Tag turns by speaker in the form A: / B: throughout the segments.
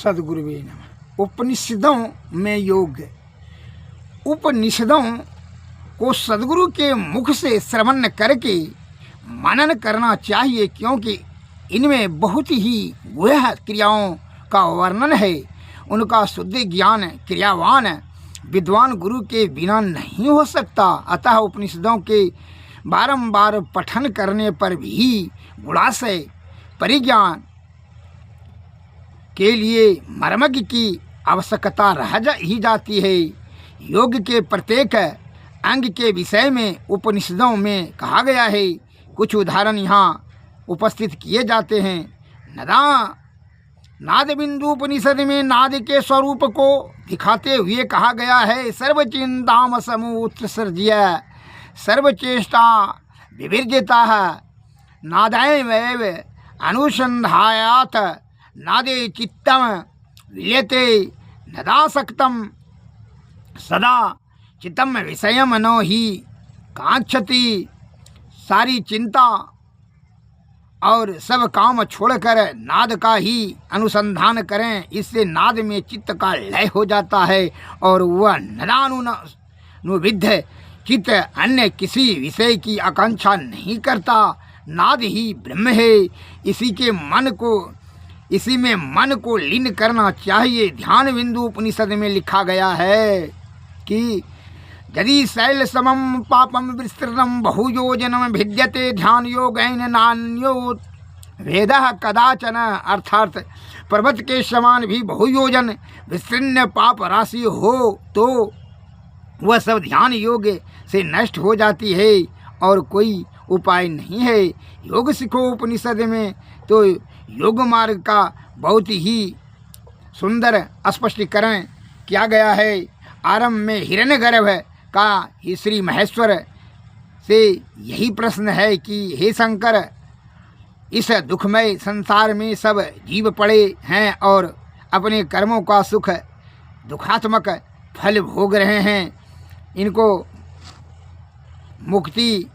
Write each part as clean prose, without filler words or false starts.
A: सद्गुरुवे नमः। उपनिषदों में योग। उपनिषदों को सद्गुरु के मुख से श्रवण करके मनन करना चाहिए, क्योंकि इनमें बहुत ही गूढ़ क्रियाओं का वर्णन है। उनका शुद्ध ज्ञान क्रियावान विद्वान गुरु के बिना नहीं हो सकता। अतः उपनिषदों के बारंबार पठन करने पर भी गुणाशय परिज्ञान के लिए मर्मज्ञ की आवश्यकता रह ही जाती है। योग के प्रत्येक अंग के विषय में उपनिषदों में कहा गया है। कुछ उदाहरण यहाँ उपस्थित किए जाते हैं। नाद बिंदु उपनिषद में नाद के स्वरूप को दिखाते हुए कहा गया है, सर्वचिंताम समुत्सर्ज्य सर्वचेष्टा विवर्जिता नादैव अनुसंधायात नादे चित्तम विलयते नदासक्तम सदा चित्तम विषयम नो ही कांक्षति। सारी चिंता और सब काम छोड़कर नाद का ही अनुसंधान करें, इससे नाद में चित्त का लय हो जाता है और वह नदानुविद्ध चित्त अन्य किसी विषय की आकांक्षा नहीं करता। नाद ही ब्रह्म है। इसी में मन को लीन करना चाहिए। ध्यान बिंदु उपनिषद में लिखा गया है कि यदि शैल समम पापम विस्तृतम बहुयोजनम भिद्यते ध्यान योगेन नान्यो भेदः कदाचन। अर्थात पर्वत के समान भी बहुयोजन विस्तीर्ण पाप राशि हो तो वह सब ध्यान योग से नष्ट हो जाती है और कोई उपाय नहीं है। योग सीखो उपनिषद में तो योग मार्ग का बहुत ही सुंदर स्पष्टीकरण किया गया है। आरंभ में हिरण्यगर्भ का ही श्री महेश्वर से यही प्रश्न है कि हे शंकर, इस दुखमय संसार में सब जीव पड़े हैं और अपने कर्मों का सुख दुखात्मक फल भोग रहे हैं। इनको मुक्ति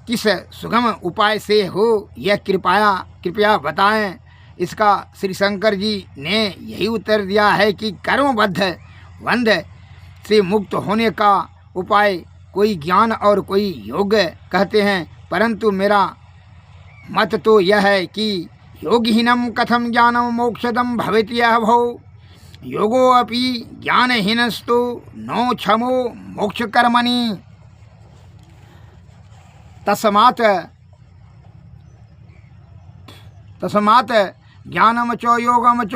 A: किस सुगम उपाय से हो, यह कृपया बताएं। इसका श्री शंकर जी ने यही उत्तर दिया है कि कर्मबद्ध बंध से मुक्त होने का उपाय कोई ज्ञान और कोई योग कहते हैं, परंतु मेरा मत तो यह है कि योगहीनम कथम ज्ञानम मोक्षदम भवेत् यह भो योगो अपि ज्ञानहीनस्तु नो क्षमो मोक्ष कर्मणि। तस्मात् ज्ञानम च योगम च